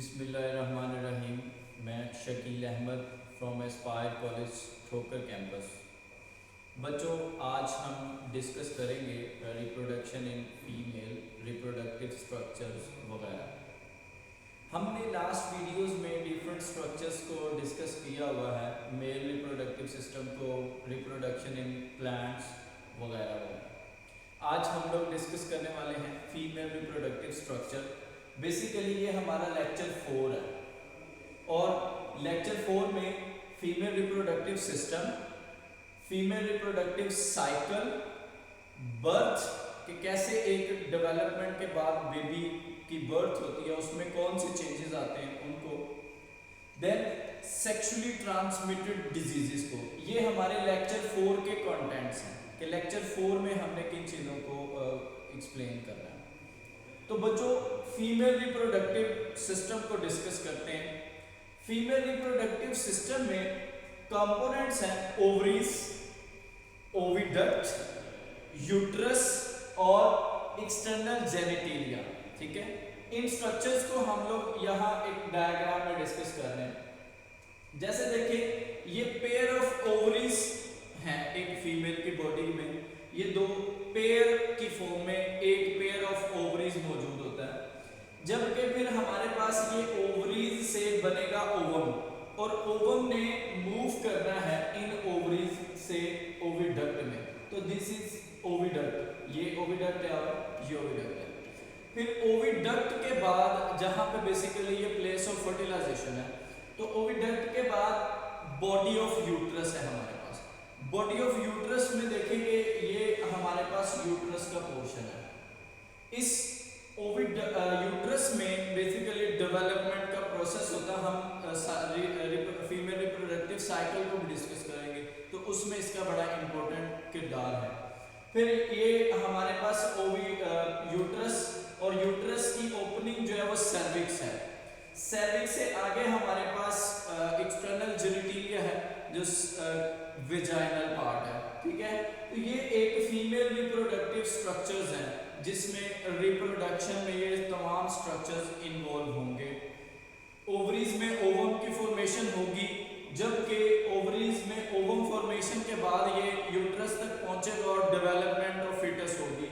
बिस्मिल्लाहिर्रहमानिर्रहीम। मैं Shakeel Ahmed from Aspire college Thokar campus. बच्चों, आज हम डिस्कस करेंगे reproduction in female, reproductive structures वगैरह। हमने लास्ट वीडियोस में डिफरेंट स्ट्रक्चर्स को डिस्कस किया हुआ है, मेल रिप्रोडक्टिव सिस्टम को, रिप्रोडक्शन इन प्लांट्स वगैरह वगैरह। आज हम लोग डिस्कस करने वाले हैं फीमेल रिप्रोडक्टिव स्ट्रक्चर। बेसिकली ये हमारा लेक्चर 4 है और लेक्चर 4 में female reproductive system, female reproductive cycle, birth कि कैसे एक डेवलपमेंट के बाद बेबी की बर्थ होती है, उसमें कौन से चेंजेस आते हैं उनको, देन सेक्सुअली ट्रांसमिटेड डिजीजेस को। ये हमारे लेक्चर 4 के कंटेंट्स हैं कि लेक्चर 4 में हमने किन चीज़ों को एक्सप्लेन करना है। तो बच्चों, फीमेल रिप्रोडक्टिव सिस्टम को डिस्कस करते हैं। फीमेल रिप्रोडक्टिव सिस्टम में कंपोनेंट्स हैं ओवरीज, ओविडक्ट, यूट्रस और एक्सटर्नल जेनिटेलिया। ठीक है, इन स्ट्रक्चर्स को हम लोग यहाँ एक डायग्राम में डिस्कस कर रहे हैं। जैसे देखिए, ये पेयर ऑफ ओवरीज हैं एक फीमेल की बॉडी में। ये दो पेयर की फॉर्म में एक पेयर ऑफ ओवरीज मौजूद होता है, जबकि फिर हमारे पास ये ओवरीज से बनेगा ओवम, और ओवम ने मूव करना है इन ओवरीज से ओविडक्ट में। तो दिस इज ओविडक्ट, ये ओविडक्ट है और ये ओविडक्ट है। फिर ओविडक्ट के बाद जहां पे बेसिकली ये प्लेस ऑफ फर्टिलाइजेशन है, तो ओविडक्ट के बाद बॉडी ऑफ यूट्रस है हमारे पास। बॉडी ऑफ यूट्रस में देखेंगे, ये हमारे पास यूट्रस का पोर्शन है। इस यूट्रस में बेसिकली डेवलपमेंट का प्रोसेस होता है। हम फीमेल रिप्रोडक्टिव साइकिल को भी डिस्कस करेंगे, तो उसमें इसका बड़ा इंपॉर्टेंट किरदार है। फिर ये हमारे पास यूट्रस, और यूट्रस की ओपनिंग जो है वो सर्विक्स है। सर्विक्स से आगे हमारे पास एक्सटर्नल जेनिटेलिया है, जो वेजाइनल पार्ट है। ठीक है, तो ये एक फीमेल रिप्रोडक्टिव स्ट्रक्चर्स हैं जिसमें रिप्रोडक्शन में ये तमाम स्ट्रक्चर्स इन्वॉल्व होंगे। ओवरीज में ओवम की फॉर्मेशन होगी, जबकि ओवरीज में ओवम फॉर्मेशन के बाद ये यूट्रस तक पहुंचेगा और डेवलपमेंट ऑफ फीटस होगी।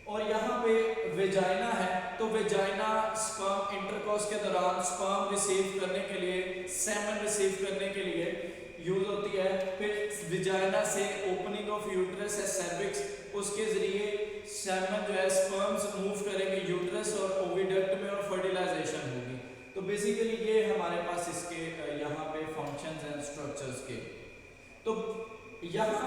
और यहाँ पे वेजाइना है, तो वेजाइना स्पर्म इंटरकॉर्स के दौरान स्पर्म रिसीव करने के लिए, सेमन रिसीव करने के लिए यूज होती है। फिर वेजाइना से ओपनिंग ऑफ यूट्रस है सर्विक्स, उसके जरिए सेमन जो है स्पर्म्स मूव करेंगे यूट्रस और ओविडक्ट में और फर्टिलाइजेशन होगी। तो बेसिकली ये हमारे पास इसके यहाँ पे फंक्शंस एंड स्ट्रक्चर्स के। तो यहाँ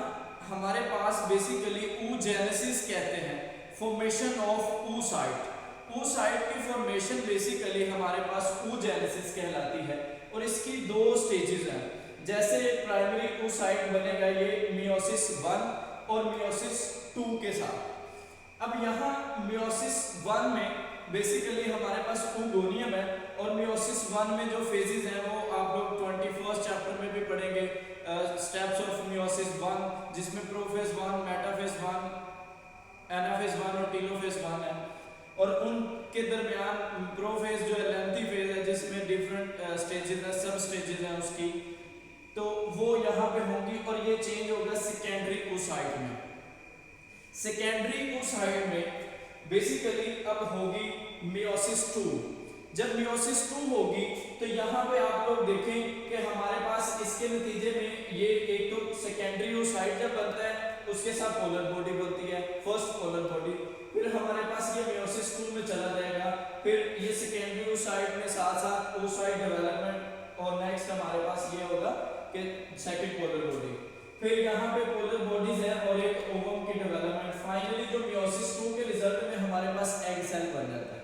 हमारे पास बेसिकली oogenesis कहते हैं, फॉर्मेशन ऑफ oocyte। oocyte की फॉर्मेशन बेसिकली हमारे पास oogenesis कहलाती है, और इसकी दो स्टेजेस हैं। जैसे प्राइमरी oocyte बनेगा ये मियोसिस 1 और मियोसिस 2 के साथ। अब यहाँ मियोसिस 1 में बेसिकली हमारे पास oogoनियम है, और मियोसिस 1 में जो फेजेस हैं वो आप लोग 21st चैप्टर में भी पढ़ेंगे, स्टेप्स ऑफ मियोसिस 1, जिसमें प्रोफेज 1, मेटाफेज 1, एनाफेज 1 और टेलोफेज 1 है। और उनके दरमियान प्रोफेज जो है लेंथी फेज है, जिसमें डिफरेंट स्टेजेस हैं, सब स्टेजेस हैं उसकी, तो वो यहाँ पे होंगी। और ये चेंज होगा सेकेंडरी oocyte में। सेकेंडरी oocyte में बेसिकली अब होगी मियोसिस 2। जब मियोसिस 2 होगी, तो यहाँ पे आप लोग देखें कि हमारे पास इसके नतीजे में ये एक तो सेकेंडरी oocyte जब बनता है, उसके साथ पोलर बॉडी बनती है, फर्स्ट पोलर बॉडी। फिर हमारे पास ये मियोसिस 2 में चला जाएगा, फिर ये सेकेंडरी oocyte में साथ साथ oocyte डेवलपमेंट, और नेक्स्ट हमारे पास ये होगा कि सेकंड पोलर बॉडी। फिर यहाँ पे पोलर बॉडीज है और एक ओवम की डेवलपमेंट। फाइनली जो मियोसिस 2 के रिजल्ट में हमारे पास एग सेल बन जाता है।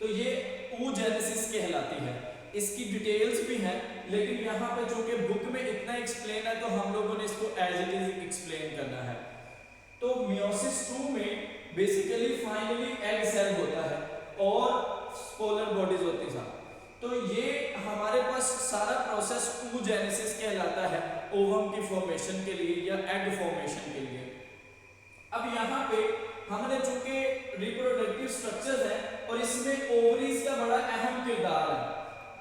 तो ये oogenesis कहलाती है। इसकी डिटेल्स भी हैं, लेकिन यहाँ पे जो कि बुक में इतना एक्सप्लेन है, तो हम लोगों ने इसको एज इट इज एक्सप्लेन करना है। तो मियोसिस 2 में बेसिकली फाइनली एग सेल होता है और पोलर बॉडीज होती है। तो ये हमारे पास सारा प्रोसेस oogenesis कहलाता है, ओवम की फॉर्मेशन के लिए या एग फॉर्मेशन के लिए। अब यहाँ पे हमने चूंकि रिप्रोडक्टिव स्ट्रक्चर्स है और इसमें ओवरीज का बड़ा अहम किरदार है,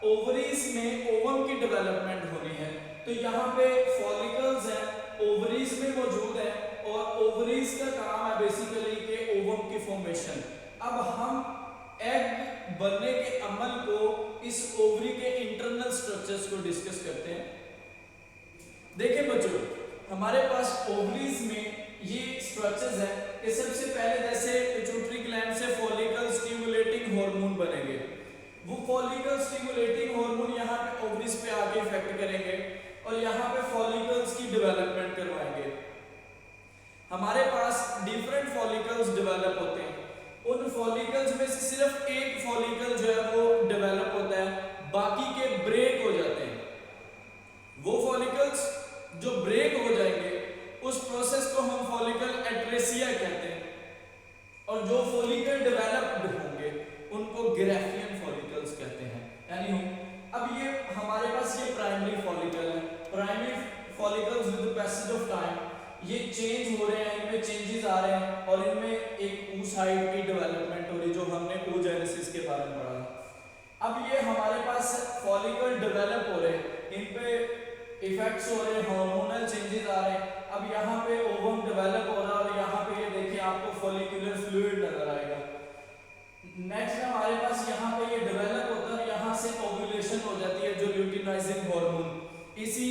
ओवरीज में ओवम की डेवलपमेंट होनी है, तो यहाँ पे फॉलिकल्स हैं, ओवरीज में मौजूद है, और ओवरीज का काम है बेसिकली के ओवम की फॉर्मेशन। अब हम एग बनने के अमल को, इस ओवरी के इंटरनल स्ट्रक्चर्स को डिस्कस करते हैं। देखिए बच्चों, हमारे पास ओवरीज में ये स्ट्रक्चर्स है कि सबसे पहले जैसे पिट्यूटरी ग्लैंड से फॉलिकल स्टिमुलेटिंग हार्मोन बनेंगे, वो फॉलिकल स्टिमुलेटिंग हार्मोन यहाँ पे ओवरीज पे आके इफेक्ट करेंगे और यहाँ पे फॉलिकल्स की डेवलपमेंट करवाएंगे। हमारे पास डिफरेंट फॉलिकल्स डेवलप होते हैं, उन फॉलिकल्स में से सिर्फ एक फॉलिकल जो है वो डेवलप होता है, बाकी के ब्रेक हो जाते हैं। वो फॉलिकल्स जो ब्रेक हो जाएंगे उस प्रोसेस को हम फॉलिकल एट्रेसिया कहते हैं, और जो फॉलिकल डेवलप्ड होंगे उनको ग्राफियन फॉलिकल्स कहते हैं। यानी अब ये हमारे पास ये प्राइमरी फॉलिकल है, primary follicles with the passage of time ये चेंज हो रहे हैं, इनमें चेंजेस आ रहे हैं और इनमें एक oocyte की डेवलपमेंट हो रही, जो हमने oogenesis के बारे में पढ़ा। अब ये हमारे पास फॉलिकल डेवलप हो रहे हैं, इन पे इफेक्ट्स हो रहे हैं, हार्मोनल चेंजेस आ रहे हैं। अब यहाँ पे ओवम डेवलप हो रहा है और यहाँ पे ये देखिए आपको फॉलिकुलर फ्लूइड नजर आएगा। नेक्स्ट हमारे पास यहाँ पे ये डेवलप होता है, यहाँ से ओव्यूलेशन हो जाती है, जो ल्यूटिनाइजिंग हार्मोन। इसी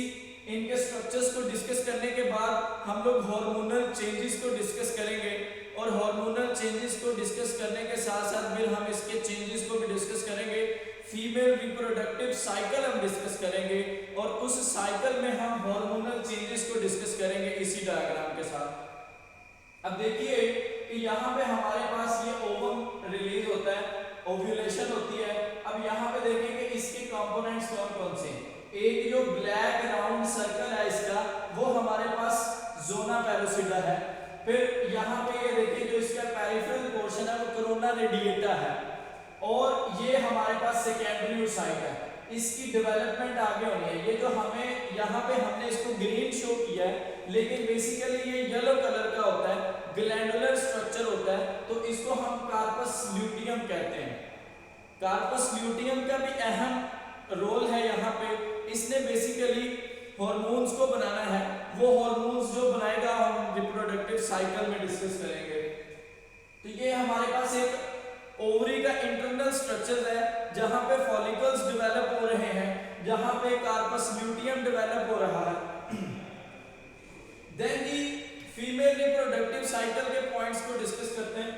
इनके स्ट्रक्चर्स को डिस्कस करने के बाद हम लोग हार्मोनल चेंजेस को डिस्कस करेंगे, और हार्मोनल चेंजेस को डिस्कस करने के साथ साथ फिर हम इसके चेंजेस को भी डिस्कस करेंगे। फीमेल रिप्रोडक्टिव साइकिल हम डिस्कस करेंगे और उस साइकिल में हम हार्मोनल चेंजेस को डिस्कस करेंगे इसी डायग्राम के साथ। अब देखिए कि यहाँ पे हमारे पास ये ओवम रिलीज होता है, ओव्यूलेशन होती है। अब यहाँ पे देखेंगे इसके कंपोनेंट्स कौन कौन से हैं। एक जो ब्लैक राउंड सर्कल है इसका, वो हमारे पास जोना पैलोसिडा है। फिर यहाँ पे ये देखिए जो इसका पेरिफेरल पोर्शन है वो कोरोना रेडिएटा है, और ये हमारे पास सेकेंडरी oocyte है, इसकी डेवलपमेंट आगे होनी है। ये जो हमें यहाँ पे हमने इसको ग्रीन शो किया है, लेकिन बेसिकली ये येलो कलर का होता है, ग्लैंडुलर स्ट्रक्चर होता है, तो इसको हम कार्पस ल्यूटियम कहते हैं। कार्पस ल्यूटियम का भी अहम रोल है यहाँ पे, इसने बेसिकली हार्मोन्स को बनाना है। वो हार्मोन्स जो बनाएगा हम रिप्रोडक्टिव साइकिल में डिस्कस करेंगे। तो ये हमारे पास एक ओवरी का इंटरनल स्ट्रक्चर है, जहां पे फॉलिकल्स डेवलप हो रहे हैं, जहां पे कार्पस ल्यूटियम डेवलप हो रहा है। देन दी फीमेल रिप्रोडक्टिव साइकिल के पॉइंट्स को डिस्कस करते हैं।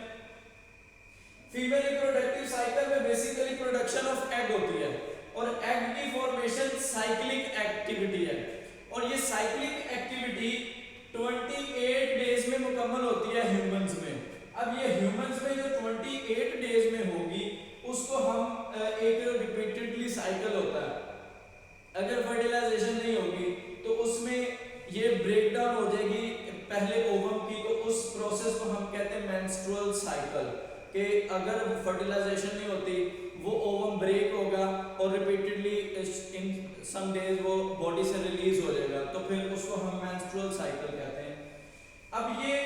फीमेल रिप्रोडक्टिव साइकिल में बेसिकली प्रोडक्शन ऑफ एग होती है, और एग की फॉर्मेशन साइक्लिक एक्टिविटी है, और ये साइक्लिक एक्टिविटी 28 डेज में मुकम्मल होती है ह्यूमंस में। अब ये ह्यूमंस में जो 28 डेज में होगी उसको हम एक रिपीटेडली साइकिल होता है। अगर फर्टिलाइजेशन नहीं होगी तो उसमें ये ब्रेक डाउन हो जाएगी पहले ओवम की, तो उस प्रोसेस को हम कहते हैं मेंस्ट्रुअल साइकिल। कि अगर फर्टिलाइजेशन नहीं होती वो ओवम ब्रेक होगा और रिपीटेडली इन सम डेज वो बॉडी से रिलीज हो जाएगा, तो फिर उसको हम मेंस्ट्रुअल साइकिल कहते हैं। अब ये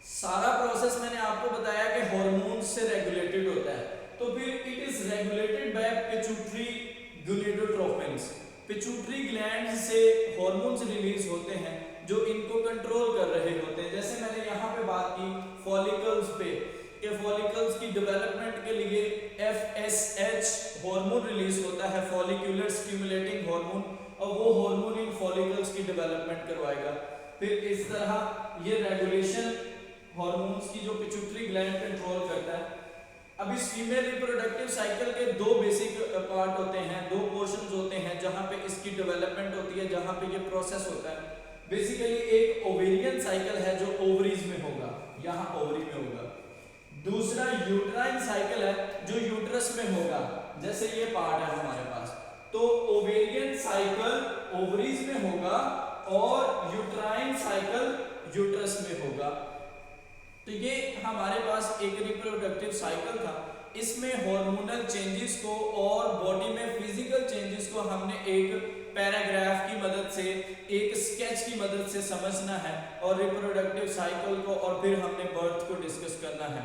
सारा प्रोसेस मैंने आपको बताया कि हार्मोन्स से रेगुलेटेड होता है, तो फिर it is regulated by pituitary gonadotropins. Pituitary gland से हार्मोन्स रिलीज होते हैं जो इनको कंट्रोल कर रहे होते हैं। जैसे मैंने यहाँ पे बात की फॉलिकल्स पे, कि फॉलिकल्स की डेवलपमेंट के लिए FSH हार्मोन रिलीज होता है, फॉलिकुलर स्टिमुलेटिंग हार्मोन, और वो हार्मोन इन फॉलिकल्स की डेवलपमेंट करवाएगा। फिर इस तरह ये रेगुलेशन हार्मोन्स की जो पिट्यूटरी ग्लैंड कंट्रोल करता है। अब इस फीमेल रिप्रोडक्टिव साइकिल के दो बेसिक पार्ट होते हैं, दो पोर्शंस होते हैं जहां पे इसकी डेवलपमेंट होती है, जहां पे ये प्रोसेस होता है। बेसिकली एक ओवेरियन साइकिल है जो ओवरीज में होगा, यहाँ ओवरी में होगा। दूसरा यूट्राइन साइकिल है जो यूट्रस में होगा, जैसे ये पार्ट है हमारे पास। तो ओवेरियन साइकिल ओवरीज में होगा और यूट्राइन साइकिल यूट्रस में होगा। तो ये हमारे पास एक रिप्रोडक्टिव साइकिल था। इसमें हार्मोनल चेंजेस को और बॉडी में फिजिकल चेंजेस को हमने एक पैराग्राफ की मदद से, एक स्केच की मदद से समझना है, और रिप्रोडक्टिव साइकिल को, और फिर हमने बर्थ को डिस्कस करना है।